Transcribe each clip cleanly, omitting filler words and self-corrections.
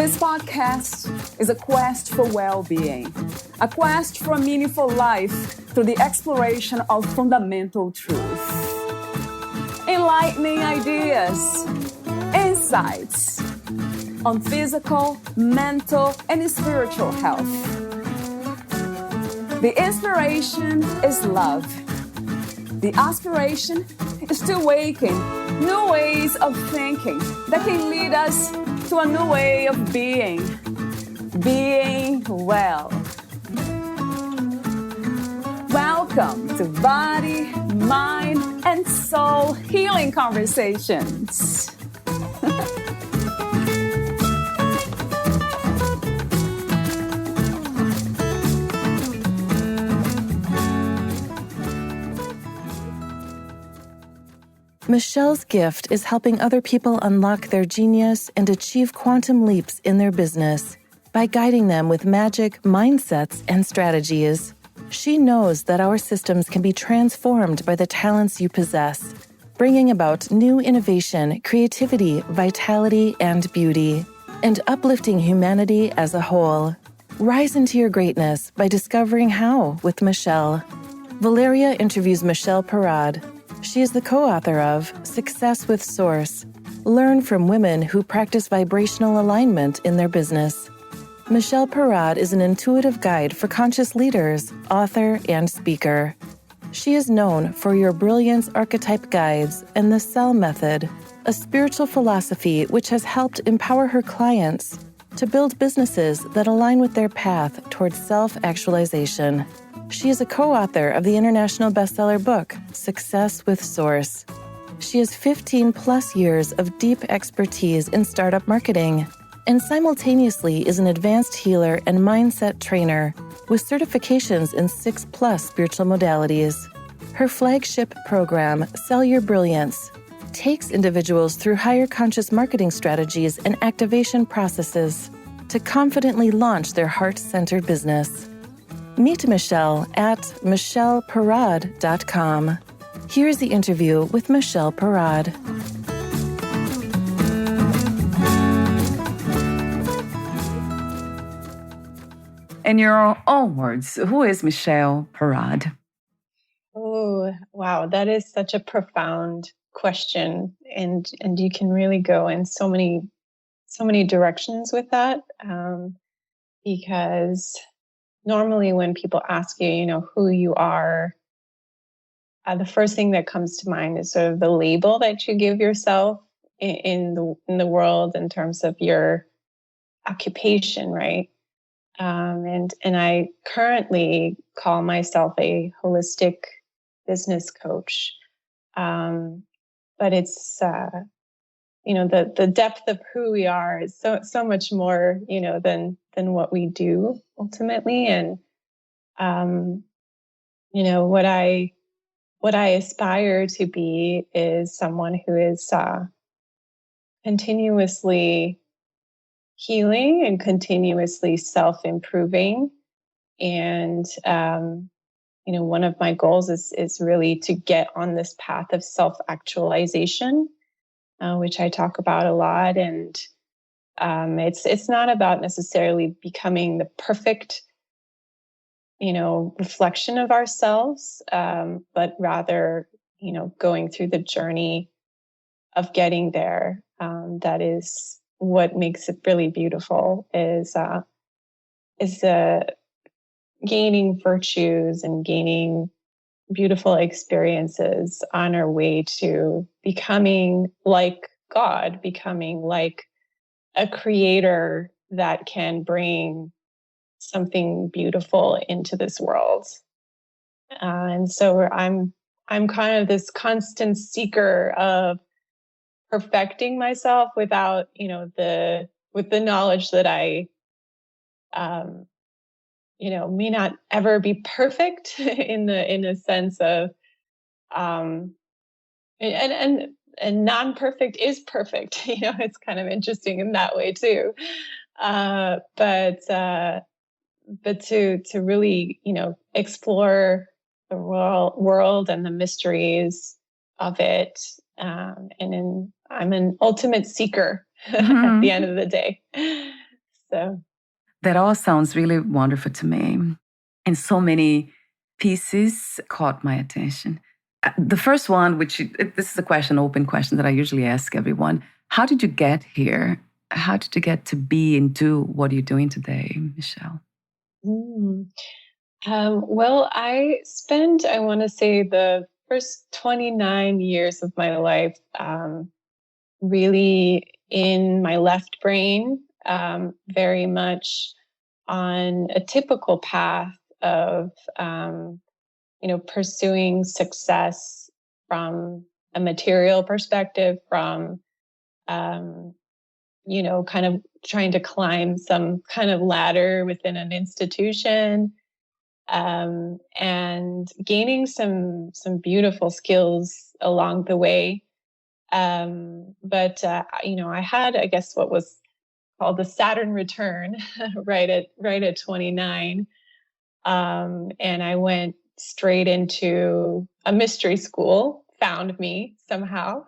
This podcast is a quest for well-being, a quest for a meaningful life through the exploration of fundamental truth. Enlightening ideas, insights on physical, mental, and spiritual health. The inspiration is love. The aspiration is to awaken new ways of thinking that can lead us to a new way of being well. Welcome to Body, Mind, and Soul Healing Conversations. Michelle's gift is helping other people unlock their genius and achieve quantum leaps in their business by guiding them with magic, mindsets, and strategies. She knows that our systems can be transformed by the talents you possess, bringing about new innovation, creativity, vitality, and beauty, and uplifting humanity as a whole. Rise into your greatness by discovering how with Michele. Valeria interviews Michele Parad. She is the co-author of Success with Source, Learn from Women Who Practice Vibrational Alignment in Their Business. Michele Parad is an intuitive guide for conscious leaders, author, and speaker. She is known for Your Brilliance Archetype guides and the S.E.L.L method, a spiritual philosophy which has helped empower her clients to build businesses that align with their path towards self-actualization. She is a co-author of the international bestseller book, Success with Source. She has 15-plus years of deep expertise in startup marketing and simultaneously is an advanced healer and mindset trainer with certifications in 6-plus spiritual modalities. Her flagship program, S.E.L.L. Your Brilliance, takes individuals through higher conscious marketing strategies and activation processes to confidently launch their heart-centered business. Meet Michele at micheleparad.com. Here's the interview with Michele Parad. In your own words, who is Michele Parad? Oh, wow. That is such a profound question. And you can really go in so many directions with that. Because normally when people ask you, who you are, the first thing that comes to mind is sort of the label that you give yourself in the world in terms of your occupation, right? And I currently call myself a holistic business coach. But it's, the depth of who we are is so much more, than what we do ultimately. And, what I aspire to be is someone who is continuously healing and continuously self-improving. And, one of my goals is really to get on this path of self-actualization, which I talk about a lot. And it's not about necessarily becoming the perfect, reflection of ourselves, but rather, going through the journey of getting there. That is what makes it really beautiful is gaining virtues and gaining beautiful experiences on our way to becoming like God, becoming like a creator that can bring something beautiful into this world. And so I'm kind of this constant seeker of perfecting myself without, with the knowledge that I, may not ever be perfect in a sense of, and non-perfect is perfect. It's kind of interesting in that way too. But to really, explore the world and the mysteries of it. I'm an ultimate seeker at the end of the day. So that all sounds really wonderful to me. And so many pieces caught my attention. The first one, this is a question, open question that I usually ask everyone. How did you get here? How did you get to be and do what you're doing today, Michele? Well, I spent, I want to say, the first 29 years of my life really in my left brain, very much on a typical path of, pursuing success from a material perspective, from, kind of trying to climb some kind of ladder within an institution, and gaining some beautiful skills along the way. But I had, I guess, what was called the Saturn return right at 29. And I went straight into a mystery school, found me somehow.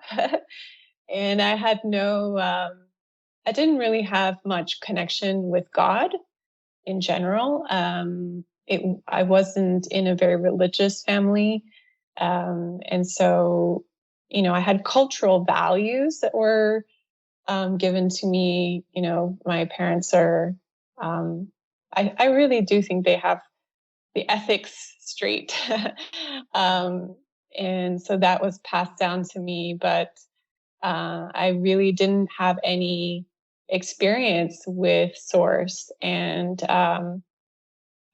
And I had I didn't really have much connection with God in general. I wasn't in a very religious family. And so, I had cultural values that were given to me. My parents are, I really do think they have the ethics straight. And so that was passed down to me, but I really didn't have any experience with Source. And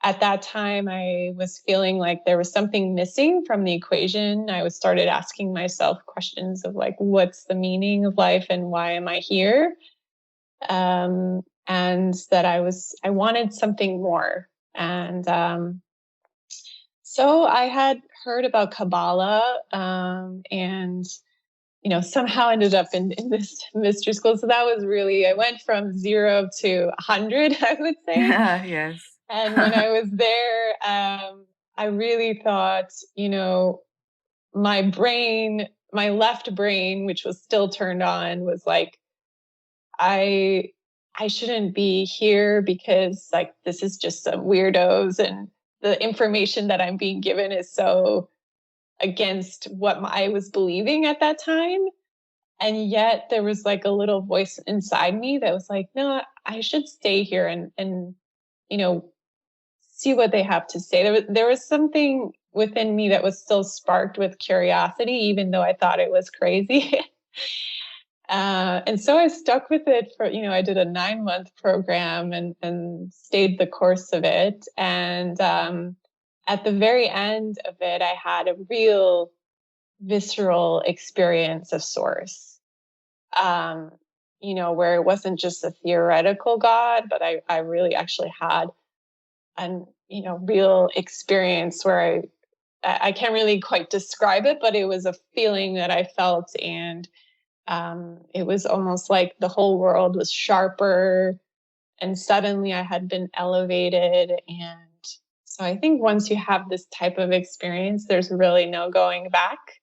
at that time, I was feeling like there was something missing from the equation. I started asking myself questions of like, what's the meaning of life and why am I here? And that I wanted something more. And so I had heard about Kabbalah, and somehow ended up in this mystery school. So that was really, I went from 0 to 100, I would say. Yes. And when I was there, I really thought, my brain, my left brain, which was still turned on, was like, I shouldn't be here because like, this is just some weirdos. And the information that I'm being given is so against what I was believing at that time. And yet there was like a little voice inside me that was like, no, I should stay here and see what they have to say. There was something within me that was still sparked with curiosity, even though I thought it was crazy. And so I stuck with it for, I did a 9-month program and stayed the course of it. And at the very end of it, I had a real visceral experience of Source, where it wasn't just a theoretical God, but I really actually had an, real experience where I can't really quite describe it, but it was a feeling that I felt. And it was almost like the whole world was sharper and suddenly I had been elevated. And so I think once you have this type of experience, there's really no going back.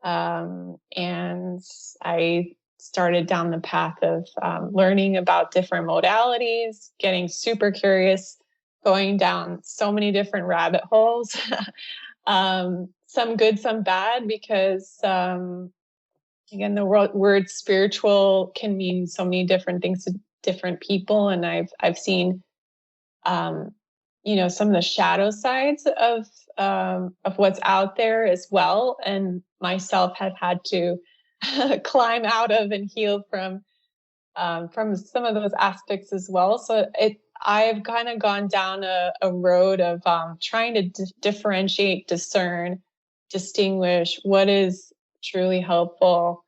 And I started down the path of learning about different modalities, getting super curious, going down so many different rabbit holes, some good, some bad, because again, the word spiritual can mean so many different things to different people. And I've seen, some of the shadow sides of what's out there as well. And myself have had to climb out of and heal from some of those aspects as well. So I've kind of gone down a road of trying to differentiate, discern, distinguish what is truly helpful,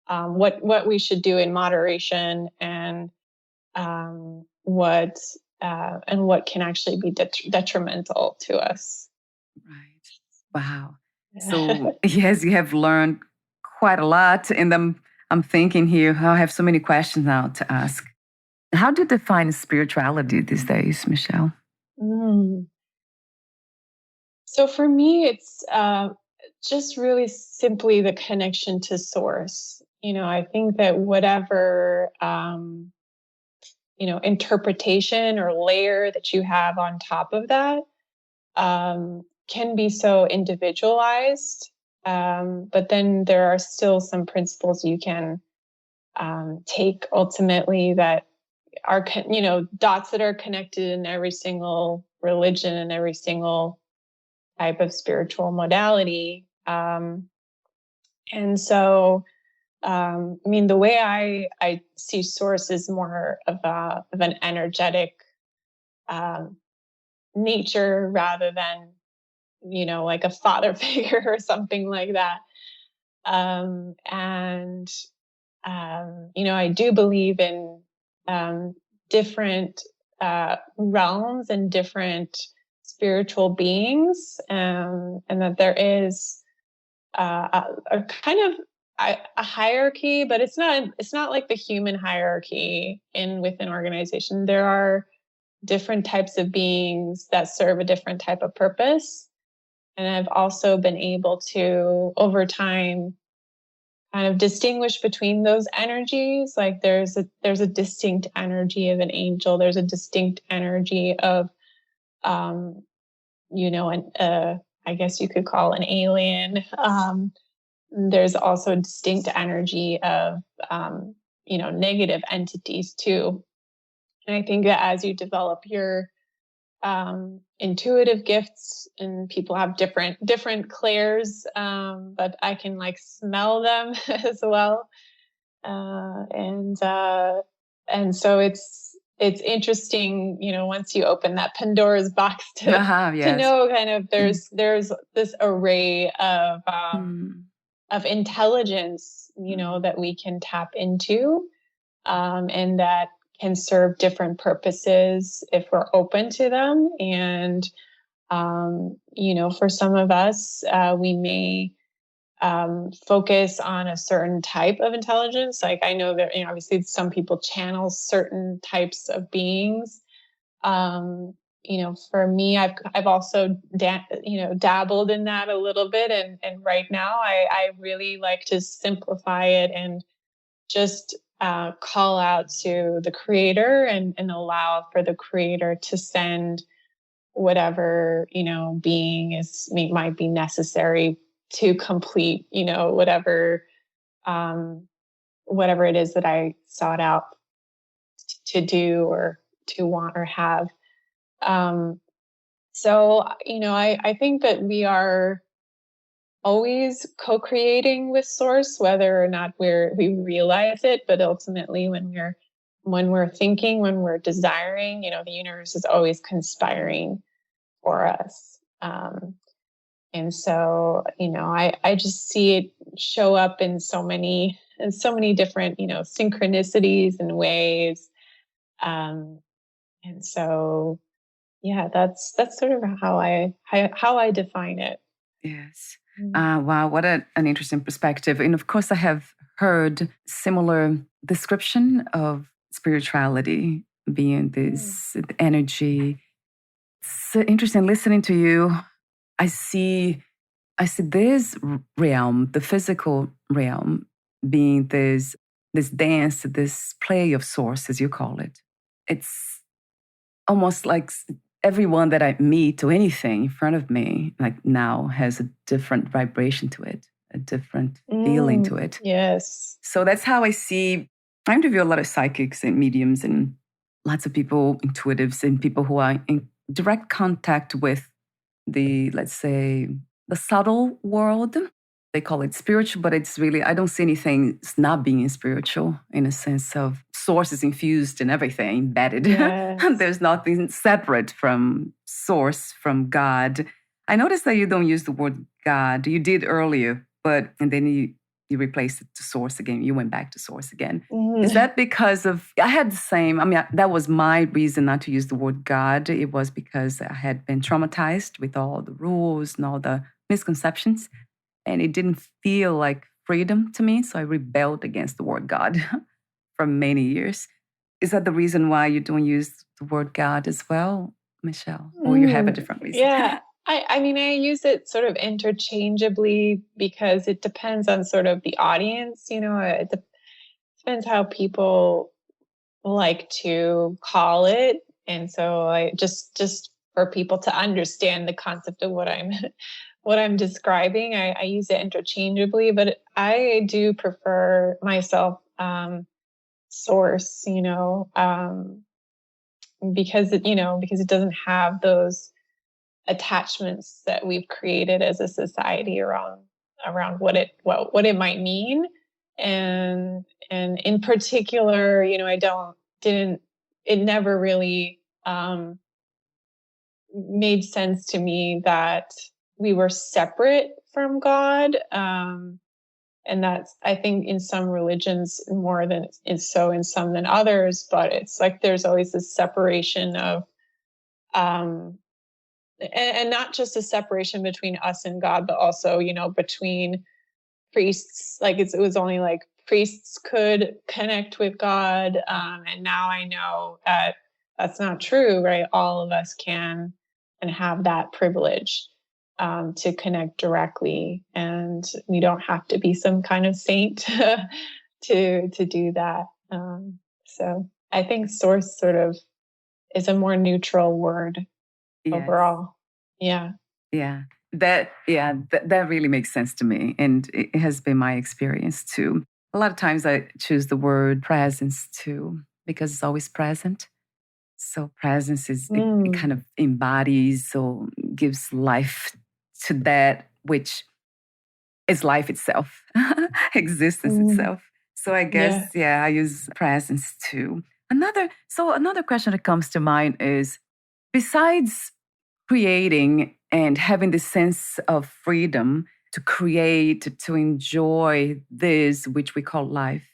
what we should do in moderation, and what can actually be detrimental to us. Right. Wow. So yes, you have learned quite a lot, and I'm thinking here, I have so many questions now to ask. How do you define spirituality these days, Michele? So for me, it's just really simply the connection to Source. I think that whatever interpretation or layer that you have on top of that can be so individualized. But then there are still some principles you can take ultimately that are, dots that are connected in every single religion and every single type of spiritual modality. And so, the way I see source is more of an energetic nature rather than, like a father figure or something like that. I do believe in different realms and different spiritual beings, and that there is a kind of a hierarchy, but it's not like the human hierarchy within organization. There are different types of beings that serve a different type of purpose. And I've also been able to, over time, kind of distinguish between those energies. Like there's a distinct energy of an angel. There's a distinct energy of, I guess you could call an alien. There's also a distinct energy of, negative entities too. And I think that as you develop your intuitive gifts, and people have different clairs, but I can like smell them as well. And so it's interesting, once you open that Pandora's box to know kind of there's this array of intelligence, that we can tap into, and that can serve different purposes if we're open to them. And, for some of us, we may focus on a certain type of intelligence. Like I know that, obviously some people channel certain types of beings. For me, I've also, dabbled in that a little bit. And right now I really like to simplify it and just call out to the creator and allow for the creator to send whatever, being might be necessary to complete, whatever it is that I sought out to do or to want or have. So, I think that we are always co-creating with source, whether or not we realize it, but ultimately when we're thinking, when we're desiring, the universe is always conspiring for us. And so, I just see it show up in so many different, synchronicities and ways. And so, yeah, that's sort of how I define it. Yes. Wow, what an interesting perspective. And of course, I have heard similar description of spirituality being this energy. It's interesting listening to you. I see this realm, the physical realm, being this dance, this play of source, as you call it. It's almost like everyone that I meet or anything in front of me, like now, has a different vibration to it, a different feeling to it. Yes. So that's how I interview a lot of psychics and mediums and lots of people, intuitives, and people who are in direct contact with let's say, the subtle world. They call it spiritual, but it's really, I don't see anything not being spiritual in a sense of source is infused in everything, embedded. Yes. There's nothing separate from source, from God. I noticed that you don't use the word God. You did earlier, and then you replaced it to source again. You went back to source again. Is that because I had the same, that was my reason not to use the word God. It was because I had been traumatized with all the rules and all the misconceptions. And it didn't feel like freedom to me. So I rebelled against the word God for many years. Is that the reason why you don't use the word God as well, Michele? Or you have a different reason? Yeah. I use it sort of interchangeably because it depends on sort of the audience. It depends how people like to call it. And so I just for people to understand the concept of what I'm describing, I use it interchangeably, but I do prefer myself source, because it doesn't have those attachments that we've created as a society around what it might mean. And in particular, it never really made sense to me that we were separate from God. And that's, I think, in some religions more than is so in some than others, but it's like there's always this separation of and not just a separation between us and God, but also, between priests. Like it was only like priests could connect with God. And now I know that that's not true, right? All of us can and have that privilege to connect directly. And we don't have to be some kind of saint to do that. So I think source sort of is a more neutral word. Yes. Overall. Yeah. That really makes sense to me. And it has been my experience too. A lot of times I choose the word presence too, because it's always present. So presence is, it kind of embodies or gives life to that which is life itself, existence itself. So I guess, I use presence too. Another question that comes to mind is, besides creating and having this sense of freedom to create, to enjoy this, which we call life,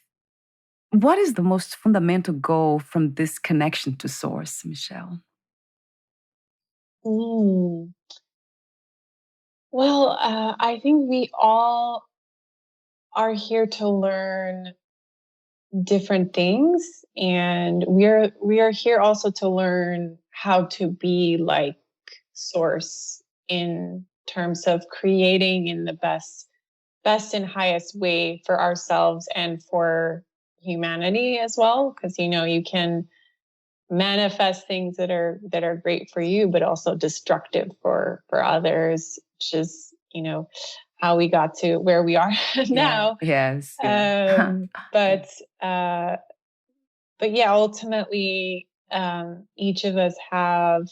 what is the most fundamental goal from this connection to source, Michele? Well, I think we all are here to learn different things, and we are here also to learn how to be like source in terms of creating in the best and highest way for ourselves and for humanity as well, because you can manifest things that are great for you but also destructive for others, which is how we got to where we are now. Yes. But yeah, ultimately each of us have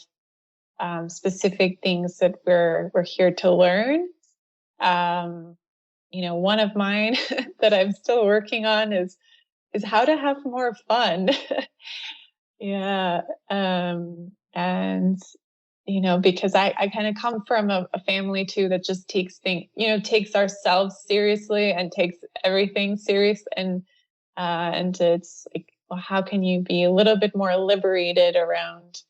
specific things that we're here to learn. One of mine that I'm still working on is how to have more fun. Yeah. And because I kind of come from a family too that just takes ourselves seriously and takes everything serious. And it's like, well, how can you be a little bit more liberated around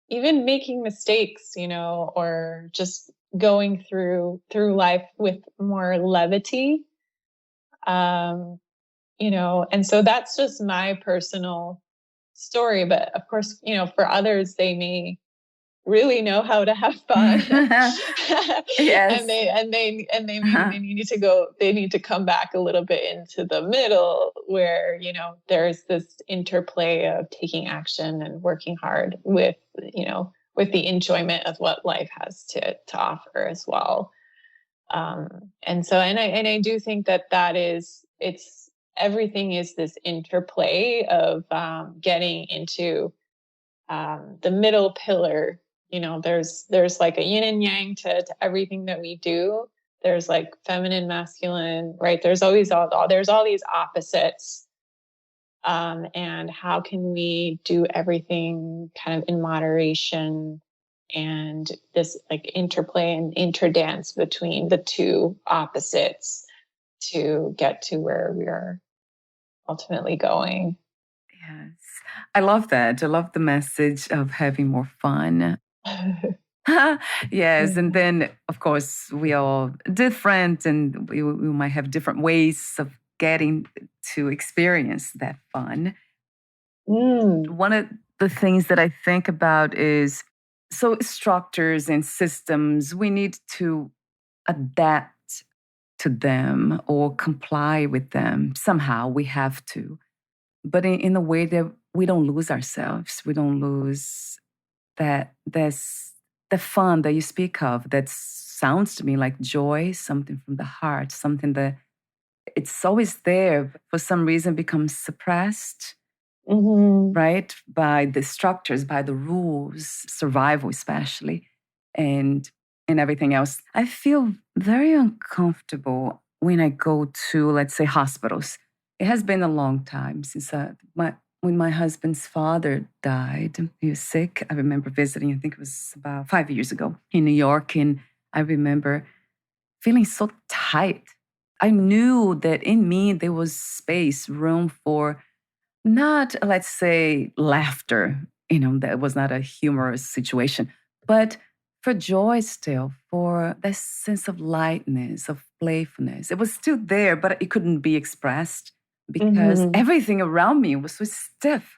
even making mistakes, or just going through life with more levity. And so that's just my personal story. But of course, for others, they may really know how to have fun. Yes. and they need to come back a little bit into the middle where, there's this interplay of taking action and working hard with the enjoyment of what life has to offer as well. And so, and I do think that it's everything is this interplay of getting into the middle pillar. There's like a yin and yang to everything that we do. There's like feminine, masculine, right? There's always there's all these opposites. And how can we do everything kind of in moderation, and this like interplay and interdance between the two opposites to get to where we are ultimately going. Yes. I love that. I love the message of having more fun. Yes. And then, of course, we are different, and we might have different ways of getting to experience that fun. One of the things that I think about is, so structures and systems, we need to adapt to them or comply with them. Somehow we have to. but in a way that we don't lose ourselves. We don't lose there's the fun that you speak of that sounds to me like joy, something from the heart, something that it's always there, but for some reason becomes suppressed, right? By the structures, by the rules, survival especially, and everything else. I feel very uncomfortable when I go to, let's say, hospitals. It has been a long time since when my husband's father died. He was sick. I remember visiting, I think it was about 5 years ago in New York. And I remember feeling so tight. I knew that in me there was space, room for not, let's say, laughter. That was not a humorous situation, but for joy still, for that sense of lightness, of playfulness. It was still there, but it couldn't be expressed because everything around me was so stiff.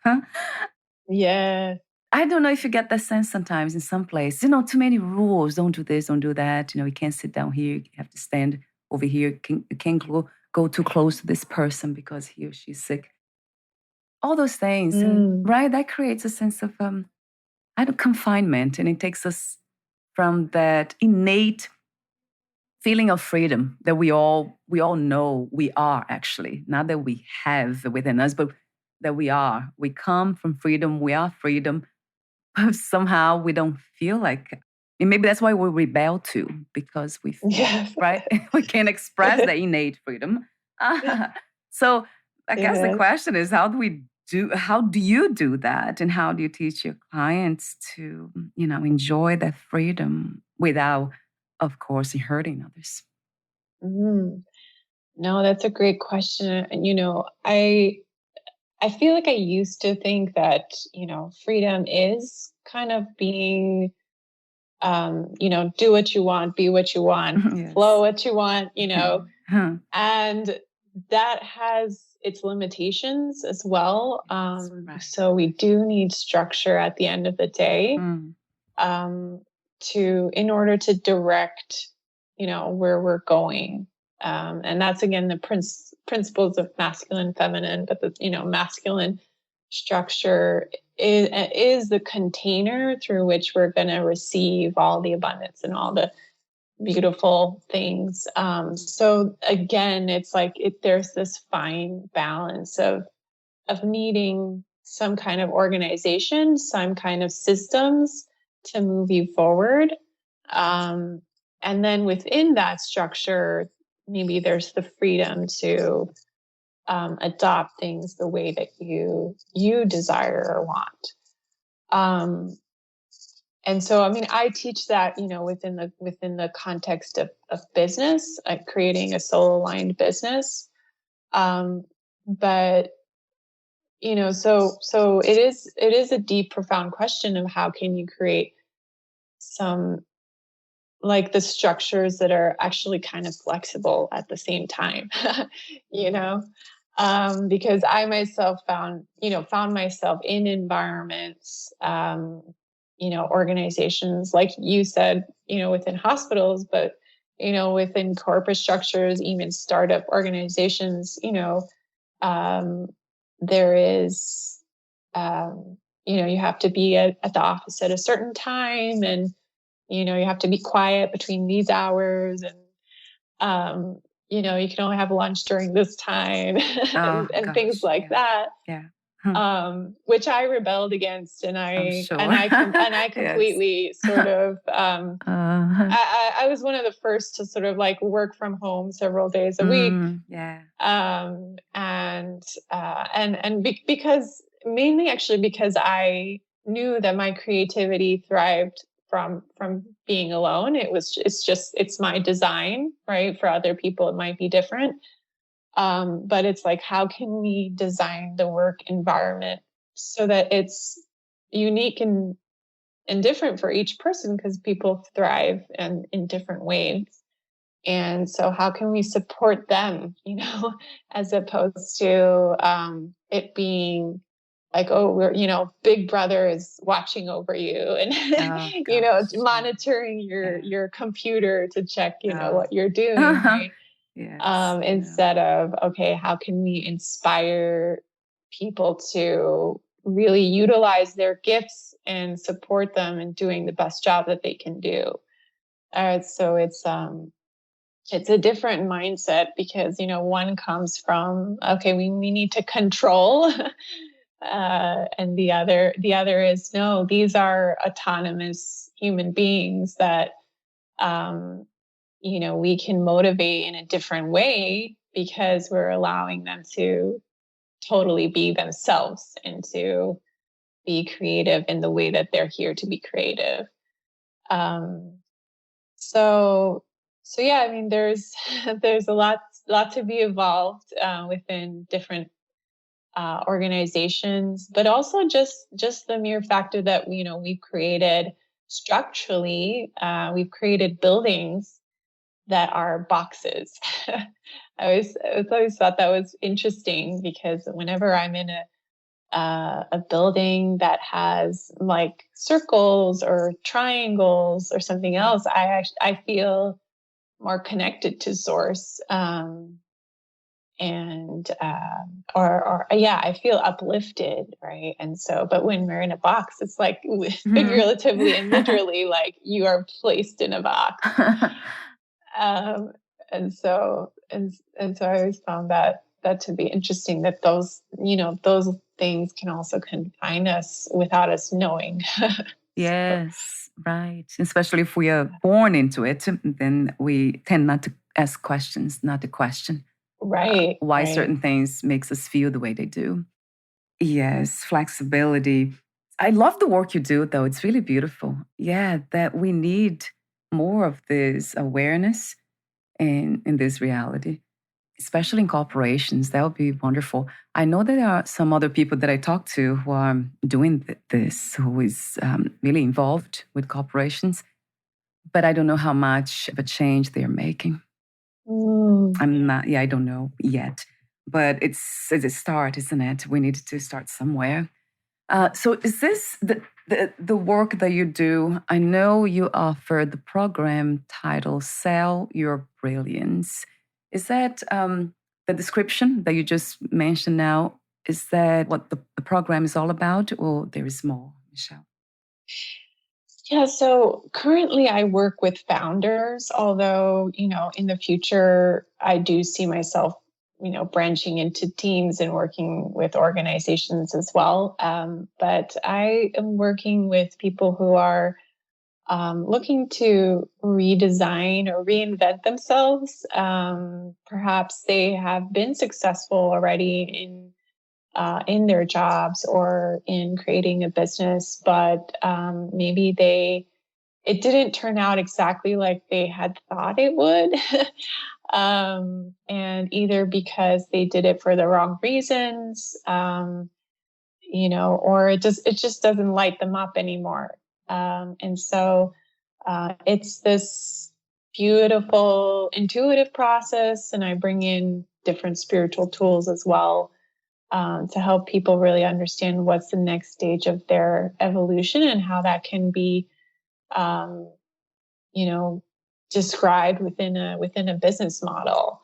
Yeah. I don't know if you get that sense sometimes in some place. Too many rules. Don't do this, don't do that. You can't sit down here. You have to stand over here. You can't go too close to this person because he or she's sick. All those things, and, right? That creates a sense of confinement, and it takes us from that innate feeling of freedom that we all know we are actually, not that we have within us, but that we are. We come from freedom. We are freedom, but somehow we don't feel like. And maybe that's why we rebel too, because we feel, right? We can't express the innate freedom. So I guess the question is, how do you do that? And how do you teach your clients to, enjoy that freedom without, of course, hurting others? No, that's a great question. I feel like I used to think that, freedom is kind of being, do what you want, be what you want, yes. Flow what you want, and that has its limitations as well. Right. So we do need structure at the end of the day, in order to direct, where we're going. And that's, again, the principles of masculine, feminine, but the, masculine structure is the container through which we're going to receive all the abundance and all the beautiful things. So again, it's like there's this fine balance of needing some kind of organization, some kind of systems to move you forward. And then within that structure, maybe there's the freedom to adopt things the way that you desire or want. And so, I teach that, within the context of business, creating a soul-aligned business. But, so it is a deep, profound question of how can you create some, like, the structures that are actually kind of flexible at the same time, because I myself found myself in environments, organizations, like you said, within hospitals, but, within corporate structures, even startup organizations, there is, you have to be at the office at a certain time, and, you have to be quiet between these hours, and, you can only have lunch during this time, and things like that. Yeah. Which I rebelled against, and I sure. and I completely yes. sort of I was one of the first to sort of like work from home several days a week. Yeah. Because mainly actually because I knew that my creativity thrived from being alone. It's my design, right? For other people, it might be different. But it's like, how can we design the work environment so that it's unique and different for each person, because people thrive in different ways. And so how can we support them, as opposed to it being like, oh, we're, Big Brother is watching over you and, monitoring your computer to check, what you're doing, right? Yes, Instead of, okay, how can we inspire people to really utilize their gifts and support them in doing the best job that they can do. So it's a different mindset because, one comes from, okay, we need to control. And the other is, no, these are autonomous human beings that, we can motivate in a different way because we're allowing them to totally be themselves and to be creative in the way that they're here to be creative. So yeah, I mean, there's a lot to be evolved within different organizations, but also just the mere factor that we've created structurally, we've created buildings that are boxes. I always thought that was interesting because whenever I'm in a building that has like circles or triangles or something else, I feel more connected to source. I feel uplifted, right? And so, but when we're in a box, it's like figuratively and literally, like you are placed in a box. And so I always found that to be interesting, that those things can also confine us without us knowing. Yes, right. Especially if we are born into it, then we tend not to ask questions, not to question why certain things makes us feel the way they do. Yes, flexibility. I love the work you do, though. It's really beautiful. Yeah, that we need more of this awareness in this reality, especially in corporations. That would be wonderful. I know there are some other people that I talk to who are doing this, who is really involved with corporations, but I don't know how much of a change they're making. I don't know yet, but it's a start, isn't it? We need to start somewhere. So is this the work that you do? I know you offer the program titled S.E.L.L, Your Brilliance. Is that the description that you just mentioned now? Is that what the program is all about, or there is more, Michele? Yeah, so currently I work with founders, although, in the future, I do see myself, branching into teams and working with organizations as well. But I am working with people who are looking to redesign or reinvent themselves. Perhaps they have been successful already in their jobs or in creating a business, but maybe it didn't turn out exactly like they had thought it would. And either because they did it for the wrong reasons, or it just doesn't light them up anymore. And so it's this beautiful, intuitive process, and I bring in different spiritual tools as well to help people really understand what's the next stage of their evolution and how that can be, described within a business model,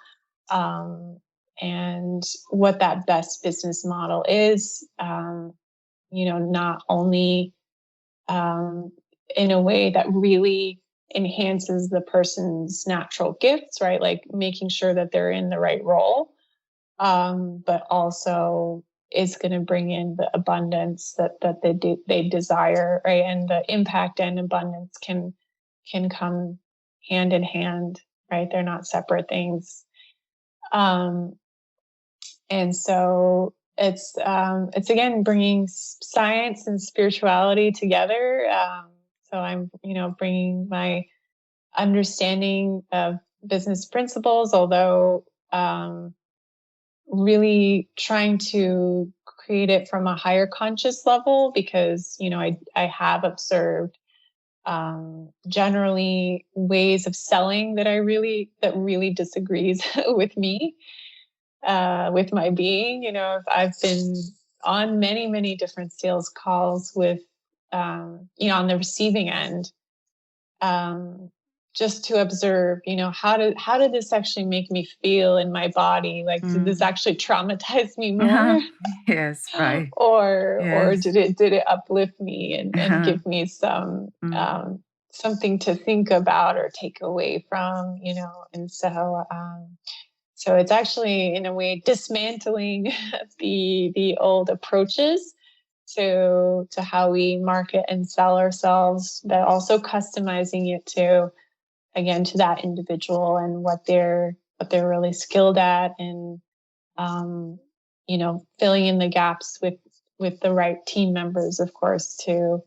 and what that best business model is. Not only in a way that really enhances the person's natural gifts, right? Like making sure that they're in the right role, but also is going to bring in the abundance that they desire, right? And the impact and abundance can come hand in hand, right? They're not separate things. And so it's again bringing science and spirituality together. So I'm bringing my understanding of business principles, although really trying to create it from a higher conscious level, because I have observed generally ways of selling that really disagrees with me, with my being. I've been on many, many different sales calls with, on the receiving end, just to observe, how did this actually make me feel in my body? Like, did this actually traumatize me more? Yes, right. Or Yes. did it uplift me and give me some something to think about or take away from, and so it's actually, in a way, dismantling the old approaches to how we market and sell ourselves, but also customizing it to that individual and what they're really skilled at, and filling in the gaps with the right team members, of course, to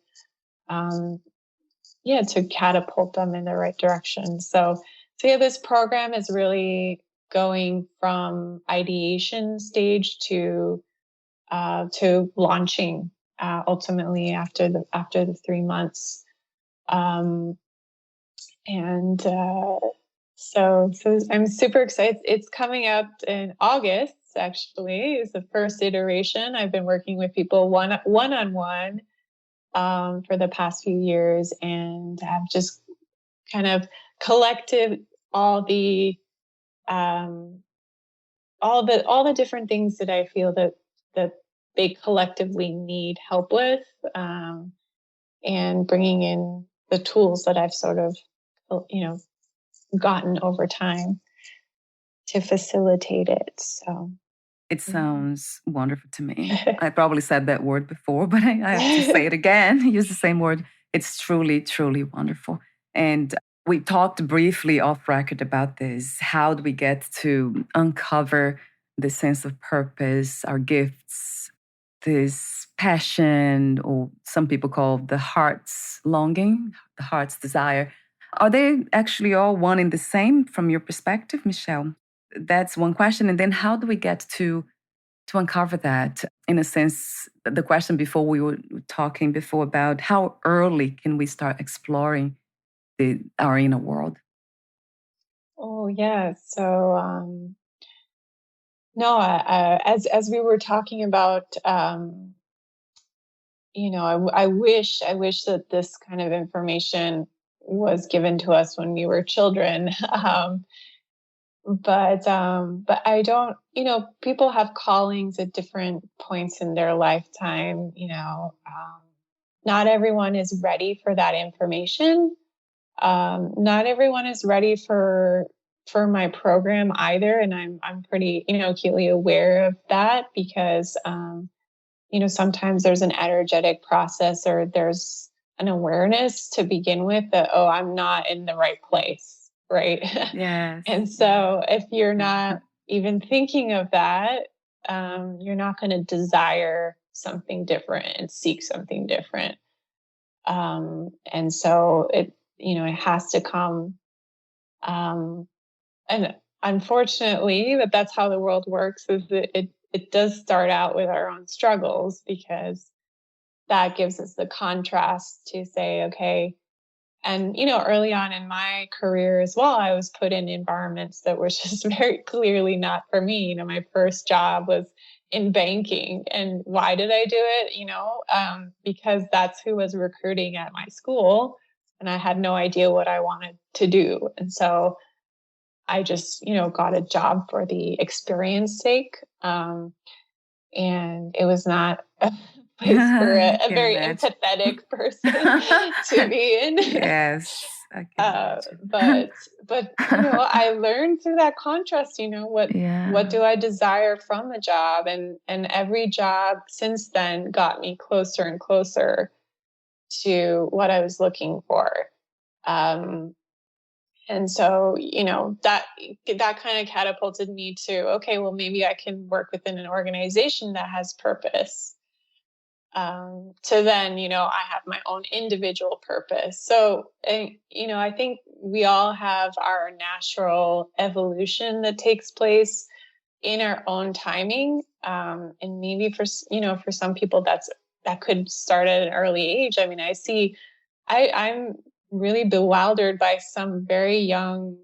catapult them in the right direction. So this program is really going from ideation stage to launching, ultimately after the 3 months. And so I'm super excited. It's coming out in August, actually. It's the first iteration. I've been working with people one-on-one for the past few years, and have just kind of collected all the different things that I feel that they collectively need help with, and bringing in the tools that I've sort of, gotten over time to facilitate it. So it sounds wonderful to me. I probably said that word before, but I have to say it again, use the same word. It's truly, truly wonderful. And we talked briefly off record about this. How do we get to uncover the sense of purpose, our gifts, this passion, or some people call the heart's longing, the heart's desire? Are they actually all one and the same from your perspective, Michele? That's one question. And then how do we get to uncover that? In a sense, the question before, we were talking before about how early can we start exploring our inner world? Oh, yeah. So, no, as we were talking about, I wish that this kind of information was given to us when we were children. But I don't, people have callings at different points in their lifetime. Not everyone is ready for that information. Not everyone is ready for my program either, and I'm pretty, acutely aware of that, because sometimes there's an energetic process, or there's an awareness to begin with that, oh, I'm not in the right place, right? Yes. And so if you're not even thinking of that, you're not going to desire something different and seek something different. And so it has to come. And unfortunately, that's how the world works, is that it does start out with our own struggles, because that gives us the contrast to say, okay. And, early on in my career as well, I was put in environments that were just very clearly not for me. My first job was in banking. And why did I do it? Because that's who was recruiting at my school. And I had no idea what I wanted to do. And so I just, got a job for the experience sake. And it was not a place for a very empathetic person to be in. Yes, I can imagine. But I learned through that contrast, what do I desire from a job, and every job since then got me closer and closer to what I was looking for. And so, that kind of catapulted me to, okay, well, maybe I can work within an organization that has purpose. To then, I have my own individual purpose. So, I think we all have our natural evolution that takes place in our own timing. And maybe for some people that could start at an early age. I mean, I'm really bewildered by some very young,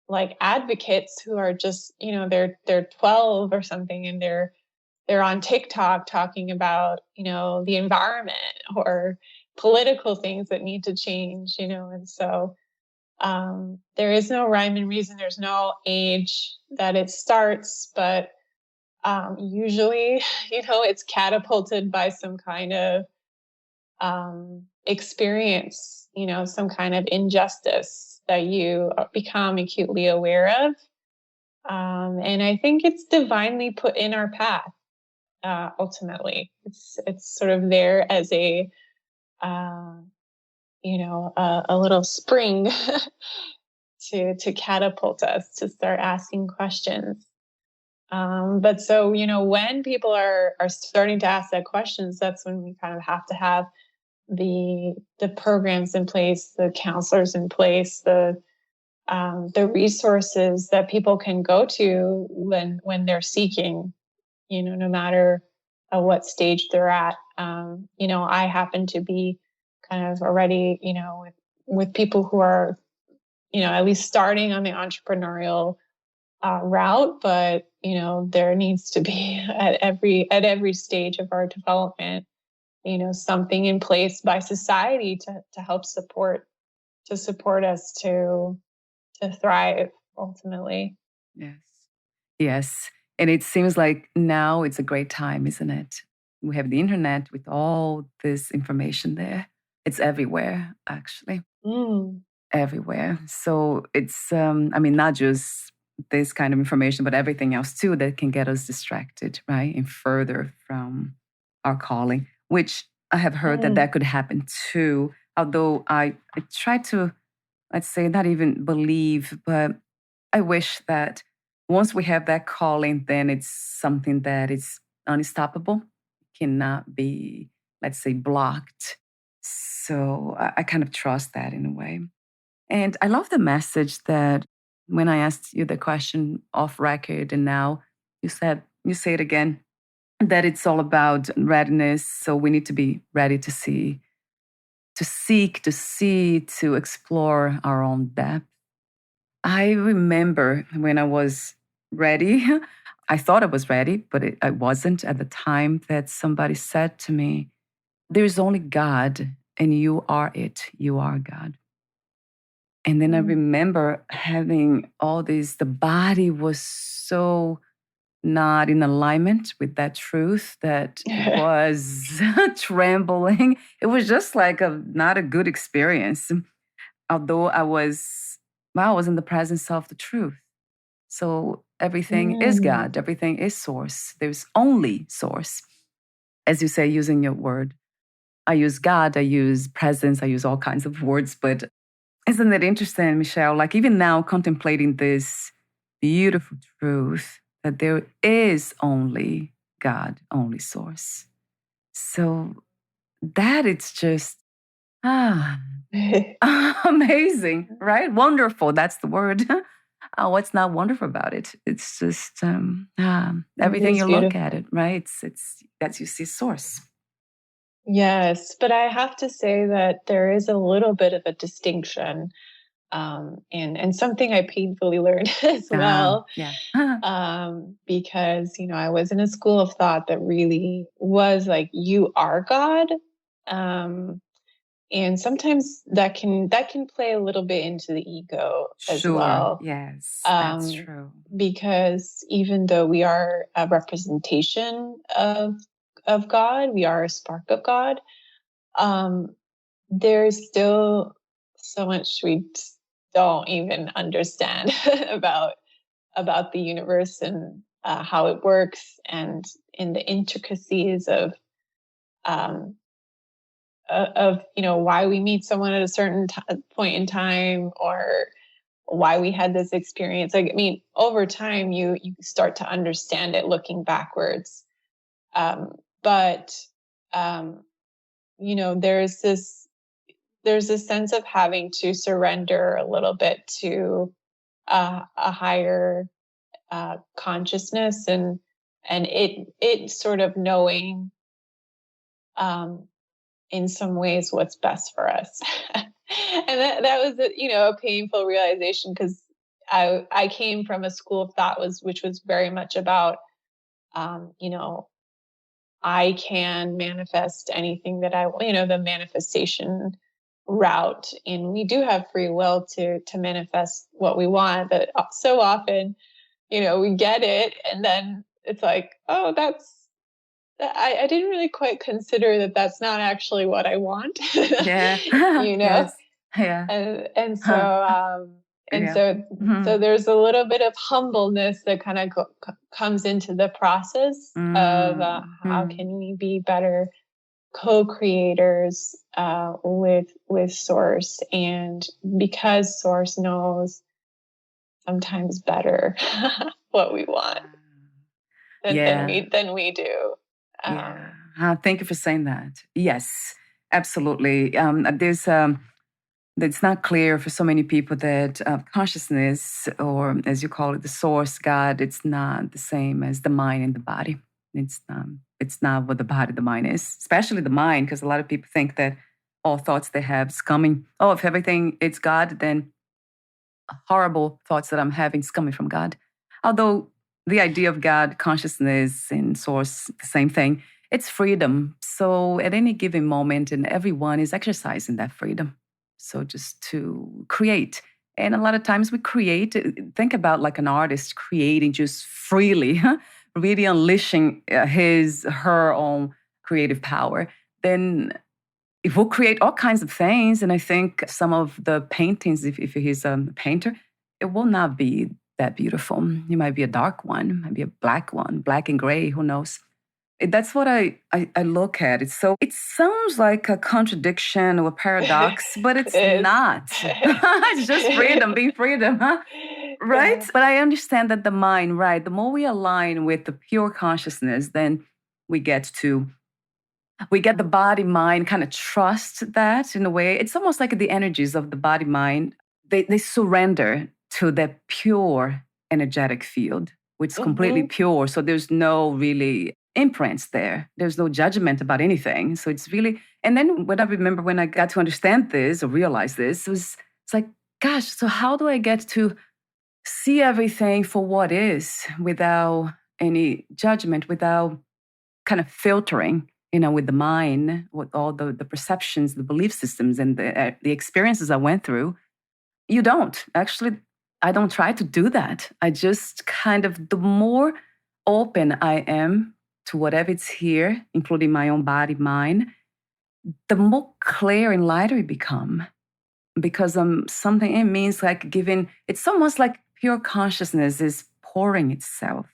like, advocates who are just, they're 12 or something, and they're on TikTok talking about, the environment or political things that need to change, and so There is no rhyme and reason. There's no age that it starts, but usually, it's catapulted by some kind of experience, some kind of injustice that you become acutely aware of. And I think it's divinely put in our path. Ultimately, it's sort of there as a little spring to catapult us to start asking questions. But so, when people are starting to ask that questions, that's when we kind of have to have the programs in place, the counselors in place, the resources that people can go to when they're seeking, no matter what stage they're at. I happen to be kind of already, with people who are, at least starting on the entrepreneurial route, but there needs to be at every stage of our development, something in place by society to help support us to thrive ultimately. Yes. And it seems like now it's a great time, isn't it? We have the internet with all this information there. It's everywhere, actually. Everywhere. So it's, not just this kind of information, but everything else too that can get us distracted, right? And further from our calling, which I have heard that could happen too. Although I try to, let's say, not even believe, but I wish that once we have that calling, then it's something that is unstoppable, cannot be, let's say, blocked. So I kind of trust that in a way. And I love the message that when I asked you the question off record and now you say it again, that it's all about readiness. So we need to be ready to see, to seek, to see, to explore our own depth. I remember when I was ready, I thought I was ready, but I wasn't at the time, that somebody said to me, there's only God and you are it. You are God. And then I remember having all this, the body was so not in alignment with that truth that it was trembling. It was just like not a good experience. Although I was in the presence of the truth. So everything is God, everything is source. There's only source. As you say, using your word. I use God, I use presence, I use all kinds of words, but isn't it interesting, Michele? Like even now, contemplating this beautiful truth that there is only God, only source. So that it's just amazing, right? Wonderful. That's the word. What's not wonderful about it? It's just everything you look at it, right? It's that you see source. Yes, but I have to say that there is a little bit of a distinction, and something I painfully learned as well. Because I was in a school of thought that really was like, you are God, and sometimes that can play a little bit into the ego as well. Yes, that's true. Because even though we are a representation of God, we are a spark of God. There's still so much we don't even understand about the universe and how it works, and in the intricacies of why we meet someone at a certain point in time, or why we had this experience. Like, I mean, over time, you start to understand it looking backwards. But there's this sense of having to surrender a little bit to a higher consciousness, and it sort of knowing in some ways what's best for us. And that was a painful realization, because I came from a school of thought which was very much about I can manifest anything that I the manifestation route, and we do have free will to manifest what we want, but so often, we get it and then it's like, oh, I didn't really quite consider that that's not actually what I want. Yeah. Yes. Yeah. And so Yeah. so there's a little bit of humbleness that kind of comes into the process of how can we be better co-creators with Source, and because Source knows sometimes better what we want than we do. Thank you for saying that. Yes, absolutely. It's not clear for so many people that consciousness, or as you call it, the source, God, it's not the same as the mind and the body. It's not what the body, the mind is, especially the mind, because a lot of people think that all thoughts they have is coming. Oh, if everything it's God, then horrible thoughts that I'm having is coming from God. Although the idea of God, consciousness, and source, the same thing, it's freedom. So at any given moment, and everyone is exercising that freedom. So just to create. And a lot of times we create, think about like an artist creating just freely, really unleashing her own creative power. Then it will create all kinds of things. And I think some of the paintings, if he's a painter, it will not be that beautiful. It might be a dark one, might be a black one, black and gray, who knows? That's what I look at it. So it sounds like a contradiction or a paradox, but it's not. It's just freedom, being freedom, huh? Right? Yeah. But I understand that the mind, right, the more we align with the pure consciousness, then we get the body mind kind of trust that in a way. It's almost like the energies of the body mind, they surrender to that pure energetic field, which is completely pure. So there's no really imprints there. There's no judgment about anything. So it's really, and then when I remember when I got to understand this or realize this, it's like, gosh, so how do I get to see everything for what is without any judgment, without kind of filtering, with the mind, with all the perceptions, the belief systems, and the experiences I went through? You don't. Actually, I don't try to do that. I just kind of, the more open I am to whatever is here, including my own body, mind, the more clear and lighter it become. Because something, it means like giving, it's almost like pure consciousness is pouring itself.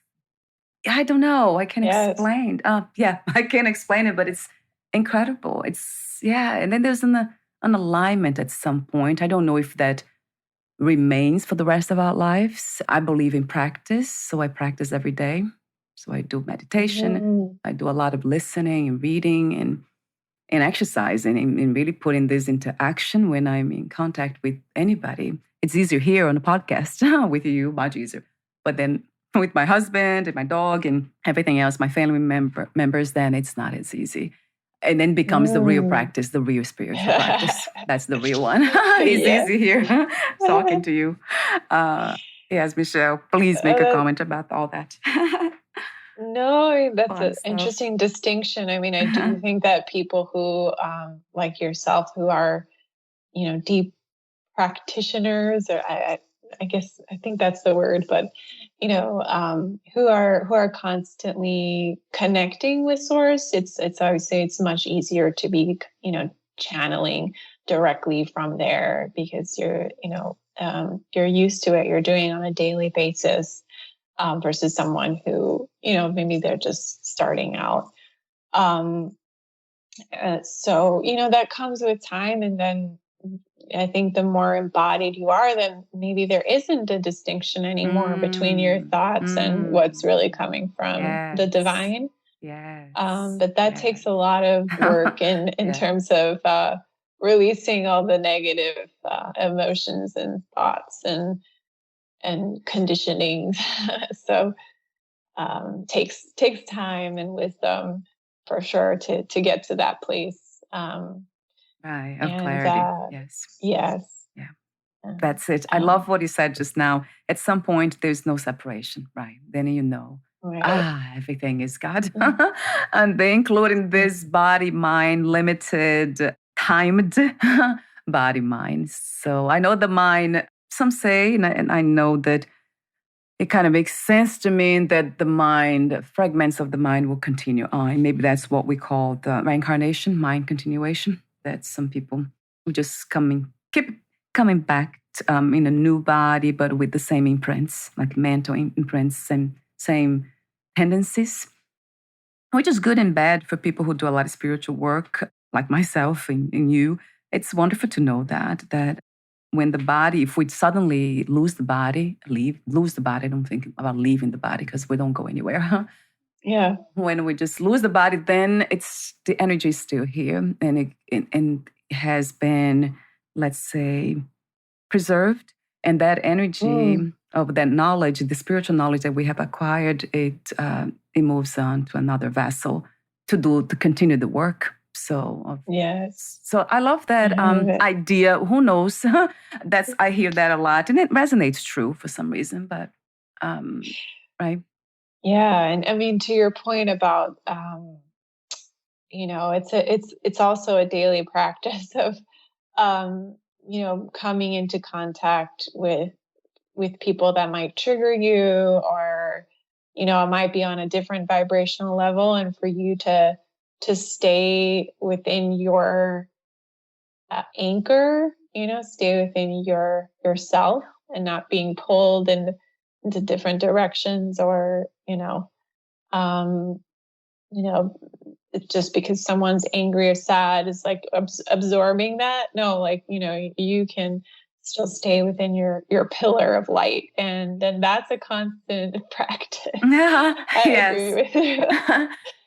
I don't know. I can explain. I can't explain it, but it's incredible. And then there's an alignment at some point. I don't know if that remains for the rest of our lives. I believe in practice, so I practice every day. So I do meditation. I do a lot of listening and reading and exercising and really putting this into action when I'm in contact with anybody. It's easier here on the podcast with you, much easier. But then with my husband and my dog and everything else, my family members, then it's not as easy. And then becomes the real practice, the real spiritual practice. That's the real one. It's easy here talking to you. Yes, Michele, please make a comment about all that. No, that's an interesting distinction. I mean, I do think that people who, like yourself, who are, deep practitioners, or I guess I think that's the word, but who are constantly connecting with Source, I would say it's much easier to be channeling directly from there, because you're used to it, you're doing it on a daily basis, versus someone who maybe they're just starting out. So that comes with time, and then I think the more embodied you are, then maybe there isn't a distinction anymore between your thoughts and what's really coming from the divine. Yes. But that takes a lot of work in terms of releasing all the negative emotions and thoughts and conditioning. So takes time and wisdom for sure to get to that place. Right, of clarity. Yes. Yeah. That's it. I love what you said just now. At some point, there's no separation, right? Then everything is God. And they including this body, mind, limited, timed body, mind. So I know the mind, some say, and I know that it kind of makes sense to me that the mind, fragments of the mind will continue on. Maybe that's what we call the reincarnation, mind continuation. That some people will just keep coming back in a new body, but with the same imprints, like mental imprints and same tendencies, which is good and bad for people who do a lot of spiritual work, like myself and you. It's wonderful to know that when the body, if we suddenly lose the body, I don't think about leaving the body because we don't go anywhere. Yeah. When we just lose the body, then the energy is still here, and it has been, let's say, preserved. And that energy of that knowledge, the spiritual knowledge that we have acquired, it moves on to another vessel to continue the work. So yes. So I love that idea. Who knows? I hear that a lot, and it resonates true for some reason. But right? Yeah, and I mean, to your point about it's also a daily practice of coming into contact with people that might trigger you, or it might be on a different vibrational level, and for you to stay within your anchor, stay within yourself and not being pulled into different directions, or it's just because someone's angry or sad is like absorbing that. No, like, you can still stay within your pillar of light. And then that's a constant practice. Yeah, I agree with you.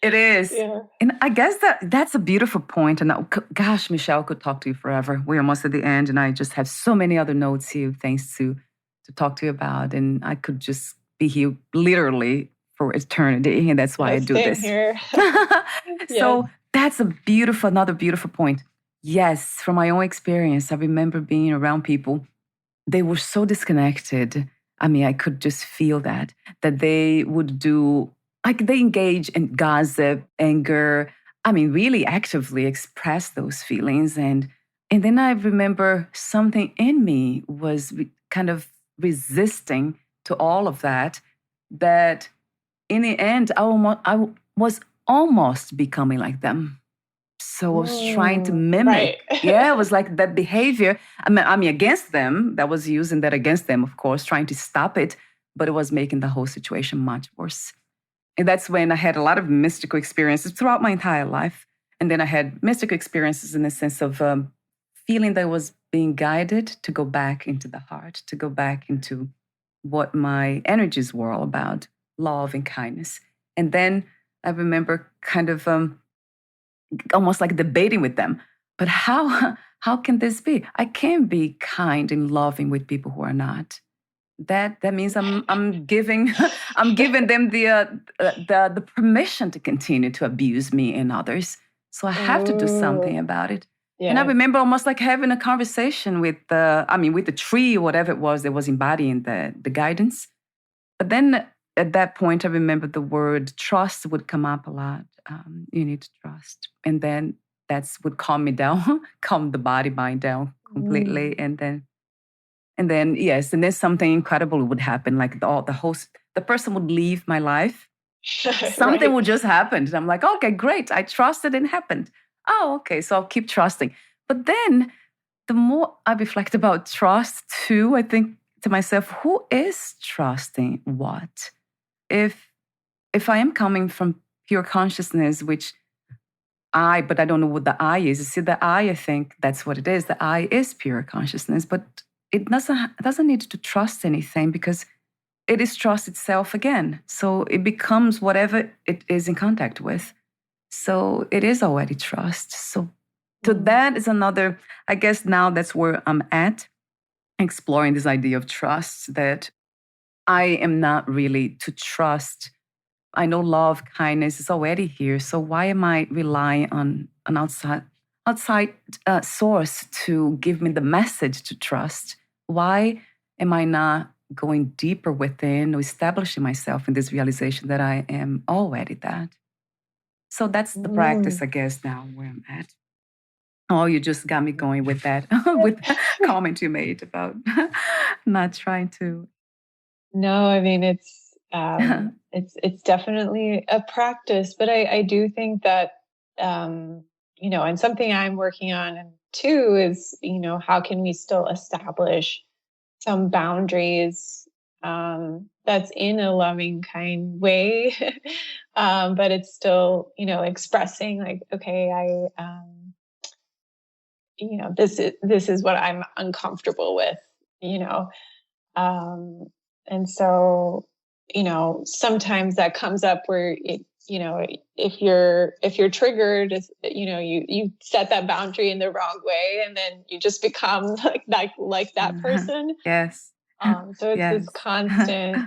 It is. Yeah. And I guess that's a beautiful point. And gosh, Michele, could talk to you forever. We're almost at the end, and I just have so many other notes here, things to talk to you about. And I could just be here literally for eternity. And that's why I do this. Here. So that's another beautiful point. Yes, from my own experience, I remember being around people. They were so disconnected. I mean, I could just feel that they would do, like, they engage in gossip, anger. I mean, really actively express those feelings. And then I remember something in me was kind of resisting to all of that in the end, I was almost becoming like them. So I was trying to mimic. Right. Yeah, it was like that behavior. I mean, against them. That was using that against them, of course, trying to stop it. But it was making the whole situation much worse. And that's when I had a lot of mystical experiences throughout my entire life. And then I had mystical experiences in the sense of feeling that I was being guided to go back into the heart, to go back into what my energies were all about, love and kindness. And then I remember kind of almost like debating with them. But how can this be? I can't be kind and loving with people who are not. That means I'm giving them the permission to continue to abuse me and others. So I have to do something about it. Yeah. And I remember almost like having a conversation with the tree or whatever it was that was embodying the guidance. But then at that point, I remember the word trust would come up a lot. You need to trust. And then that would calm me down, calm the body, mind down completely. And then, yes, and then something incredible would happen. Like the person would leave my life. Something would just happen. And I'm like, okay, great. I trusted and it happened. Oh, okay. So I'll keep trusting. But then the more I reflect about trust too, I think to myself, who is trusting what? If I am coming from pure consciousness, but I don't know what the I is. You see, the I think that's what it is. The I is pure consciousness, but it doesn't need to trust anything because it is trust itself again. So it becomes whatever it is in contact with. So it is already trust. So that is another, I guess now that's where I'm at, exploring this idea of trust, that I am not really to trust. I know love, kindness is already here. So why am I relying on an outside source to give me the message to trust? Why am I not going deeper within or establishing myself in this realization that I am already that? So that's the practice, I guess, now where I'm at. Oh, you just got me going with that, with the comment you made about not trying to. No, I mean, it's definitely a practice, but I do think that, and something I'm working on too is, how can we still establish some boundaries, that's in a loving, kind way, but it's still, expressing like, okay, this is what I'm uncomfortable with, you know, um, and so, sometimes that comes up where if you're triggered, you set that boundary in the wrong way, and then you just become like that person. Yes. So it's this Yes. constant,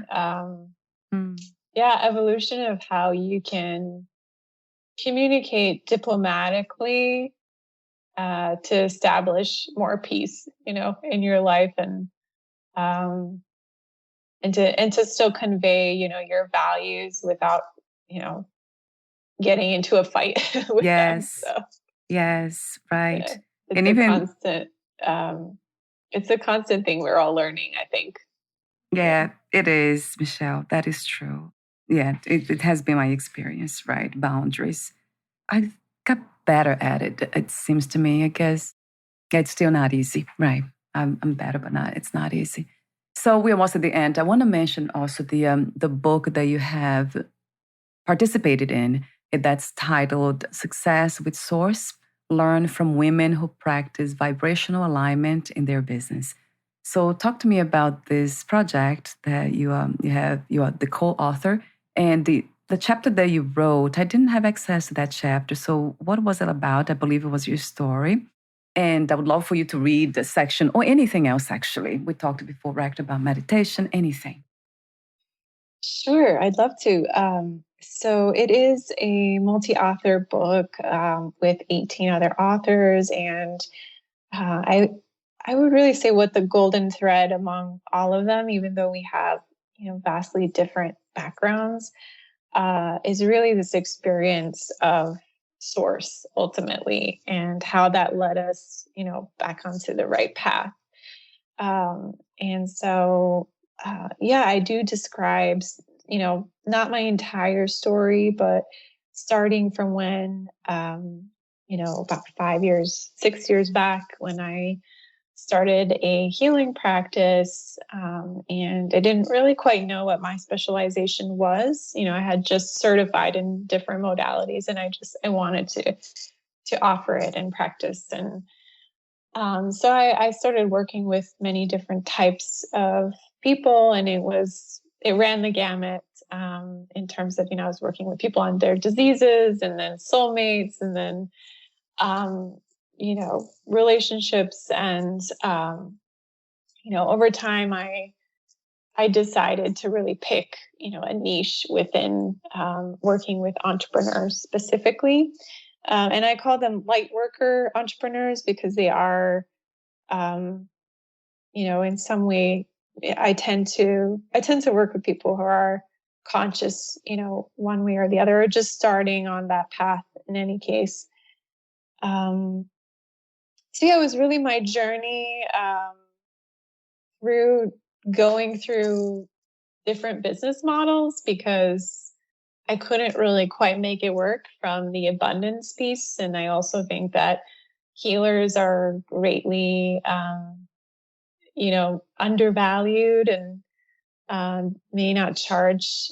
evolution of how you can communicate diplomatically, to establish more peace, in your life, um, and to still convey, your values without, getting into a fight with them. Yes. So Yes. Right. it's And a even, constant, it's a constant thing we're all learning, I think. yeah, it is, Michelle. That is true. Yeah, it has been my experience, right? Boundaries. I got better at it, it seems to me. I guess it's still not easy, right? I'm better, but it's not easy. So we're almost at the end. I want to mention also the book that you have participated in. That's titled "Success with Source: Learn from Women Who Practice Vibrational Alignment in Their Business." So talk to me about this project that you are the co-author, and the chapter that you wrote. I didn't have access to that chapter. So what was it about? I believe it was your story. And I would love for you to read the section or anything else, actually. We talked before, right, about meditation, anything. Sure, I'd love to. So it is a multi-author book, with 18 other authors, and I would really say what the golden thread among all of them, even though we have vastly different backgrounds, is really this experience of source ultimately, and how that led us back onto the right path. And so, I do describe, not my entire story, but starting from when, about 5 years, 6 years back, when I started a healing practice, and I didn't really quite know what my specialization was. I had just certified in different modalities, and I wanted to offer it and practice. And so I started working with many different types of people, and it ran the gamut, in terms of, I was working with people on their diseases, and then soulmates, and then, relationships. And, over time, I decided to really pick, a niche within, working with entrepreneurs specifically. And I call them light worker entrepreneurs, because they are, in some way, I tend to work with people who are conscious, one way or the other, or just starting on that path in any case. So it was really my journey, through going through different business models, because I couldn't really quite make it work from the abundance piece. And I also think that healers are greatly, undervalued, and, may not charge,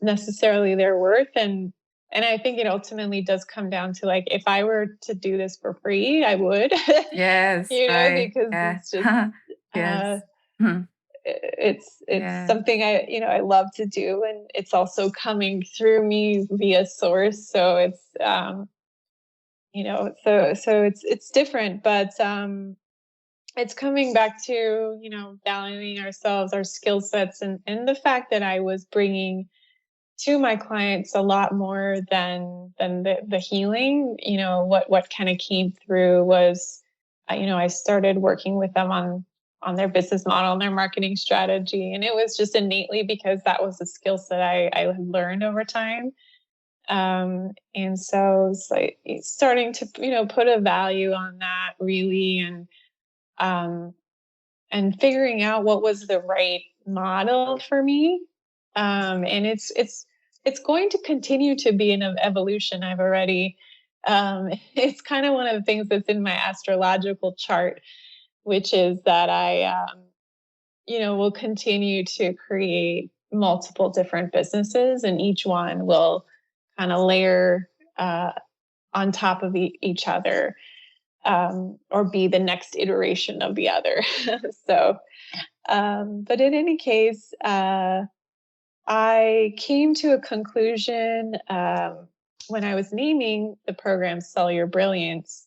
necessarily their worth. And I think it ultimately does come down to, like, if I were to do this for free, I would. Yes, right. Because Yeah. it's just, Yes. Hmm. it's Yeah. something I love to do, and it's also coming through me via source. So it's, so it's different, but, it's coming back to, valuing ourselves, our skill sets, and the fact that I was bringing to my clients a lot more than the healing. What kind of came through was, I started working with them on their business model and their marketing strategy. And it was just innately because that was a skill set I learned over time. And so it's like starting to, put a value on that really, and figuring out what was the right model for me. And it's going to continue to be an evolution. I've already, it's kind of one of the things that's in my astrological chart, which is that I, will continue to create multiple different businesses, and each one will kind of layer on top of each other, or be the next iteration of the other. So, but in any case, I came to a conclusion when I was naming the program "Sell Your Brilliance."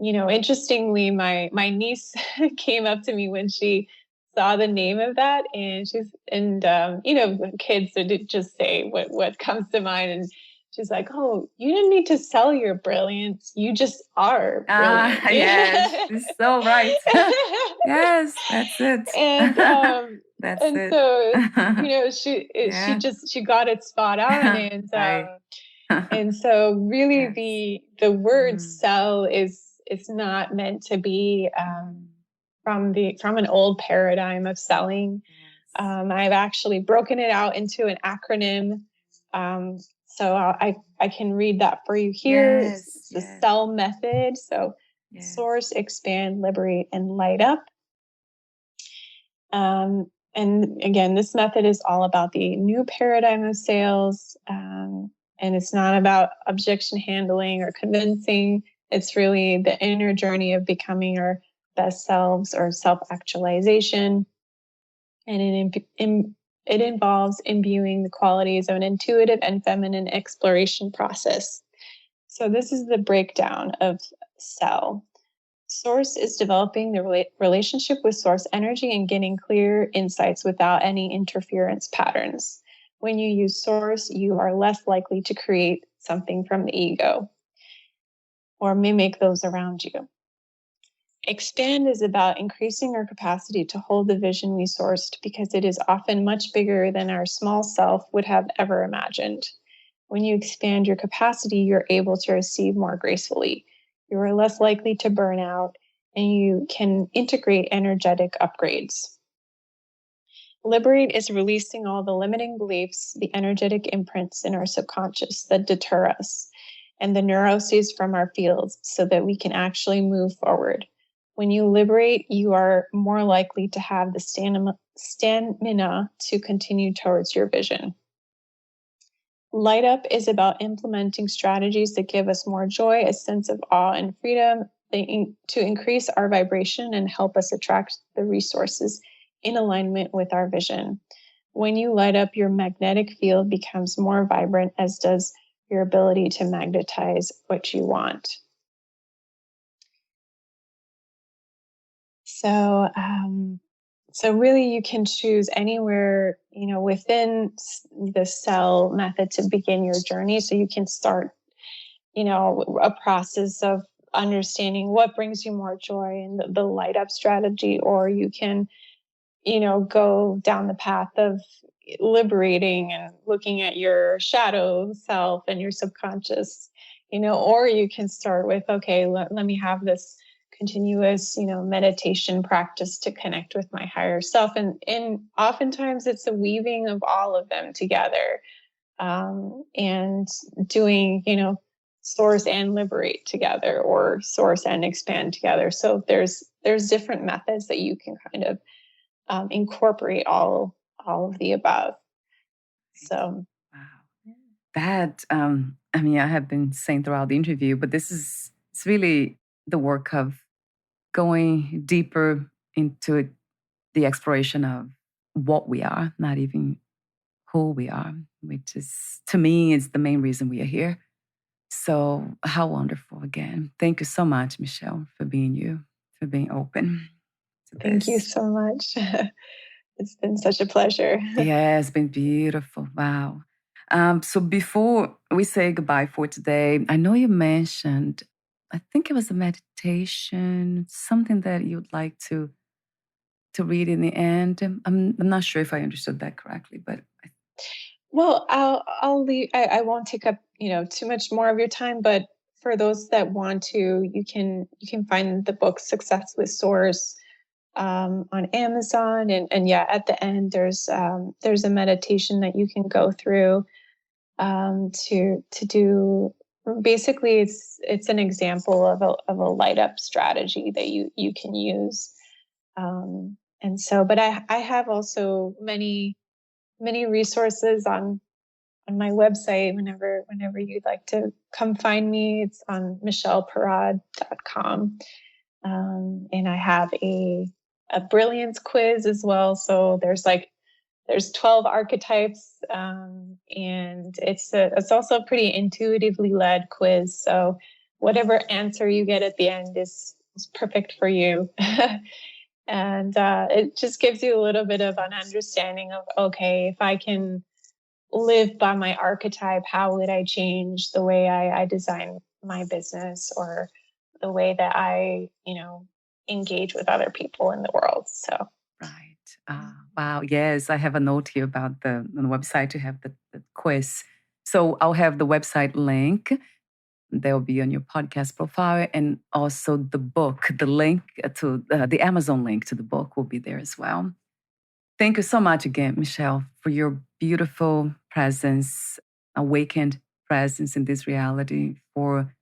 Interestingly, my niece came up to me when she saw the name of that, and kids did just say what comes to mind, and she's like, "Oh, you didn't need to sell your brilliance. You just are brilliant." Yes, it's so right. Yes, that's it. And that's and it. so she got it spot on, and Right. and so really Yes. the word "sell" is not meant to be from an old paradigm of selling. Yes. I've actually broken it out into an acronym. So I can read that for you here. Yes, It's the S.E.L.L method. So yes. source, expand, liberate, and light up. And again, this method is all about the new paradigm of sales. And it's not about objection handling or convincing. It's really the inner journey of becoming our best selves, or self-actualization. And it involves imbuing the qualities of an intuitive and feminine exploration process. So this is the breakdown of S.E.L.L. Source is developing the relationship with source energy and getting clear insights without any interference patterns. When you use source, you are less likely to create something from the ego or mimic those around you. Expand is about increasing our capacity to hold the vision we sourced, because it is often much bigger than our small self would have ever imagined. When you expand your capacity, you're able to receive more gracefully. You are less likely to burn out, and you can integrate energetic upgrades. Liberate is releasing all the limiting beliefs, the energetic imprints in our subconscious that deter us, and the neuroses from our fields, so that we can actually move forward. When you liberate, you are more likely to have the stamina to continue towards your vision. Light up is about implementing strategies that give us more joy, a sense of awe and freedom, to increase our vibration and help us attract the resources in alignment with our vision. When you light up, your magnetic field becomes more vibrant, as does your ability to magnetize what you want. So, so really you can choose anywhere, within the S.E.L.L method to begin your journey. So you can start, a process of understanding what brings you more joy and the light up strategy, or you can, go down the path of liberating and looking at your shadow self and your subconscious, or you can start with, okay, let me have this continuous, meditation practice to connect with my higher self. And oftentimes it's a weaving of all of them together, and doing, source and liberate together, or source and expand together. So there's different methods that you can kind of incorporate all of the above. So, wow, that I have been saying throughout the interview, but it's really the work of going deeper into the exploration of what we are, not even who we are, which is, to me, is the main reason we are here. So how wonderful again. Thank you so much, Michele, for being you, for being open to this. Thank you so much. It's been such a pleasure. Yeah, it's been beautiful. Wow. So before we say goodbye for today, I know you mentioned, I think it was a meditation, something that you'd like to read in the end. I'm not sure if I understood that correctly, but Well, I'll leave. I won't take up, too much more of your time, but for those that want to, you can find the book Success with Source on Amazon, and yeah, at the end there's a meditation that you can go through to do. Basically, it's an example of a light up strategy that you can use. And so, but I have also many resources on my website. Whenever you'd like to come find me, it's on micheleparad.com. And I have a brilliance quiz as well. So there's 12 archetypes, and it's also a pretty intuitively led quiz. So whatever answer you get at the end is perfect for you. And it just gives you a little bit of an understanding of, okay, if I can live by my archetype, how would I change the way I design my business, or the way that I, engage with other people in the world. So, right. Wow. Yes, I have a note here about on the website to have the quiz. So I'll have the website link. They'll be on your podcast profile, and also the book, the link to the Amazon link to the book will be there as well. Thank you so much again, Michele, for your beautiful presence, awakened presence in this reality, for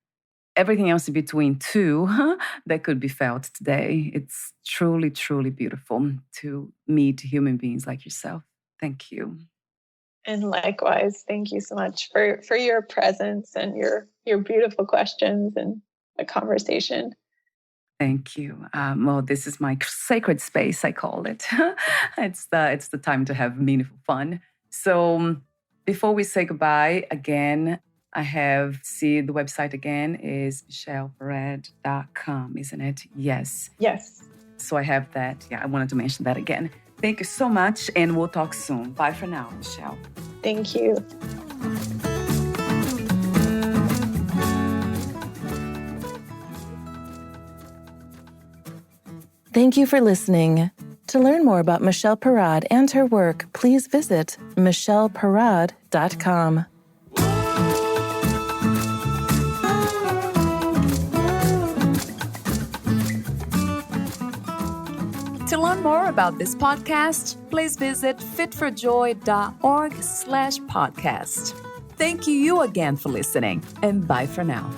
everything else in between too that could be felt today. It's truly, truly beautiful to meet human beings like yourself. Thank you. And likewise, thank you so much for your presence and your beautiful questions and the conversation. Thank you. Well, this is my sacred space, I call it. It's the time to have meaningful fun. So before we say goodbye, again, I have, the website again is micheleparad.com, isn't it? Yes. Yes. So I have that. Yeah, I wanted to mention that again. Thank you so much, and we'll talk soon. Bye for now, Michele. Thank you. Thank you for listening. To learn more about Michele Parad and her work, please visit micheleparad.com. To learn more about this podcast, please visit fitforjoy.org/podcast. Thank you again for listening, and bye for now.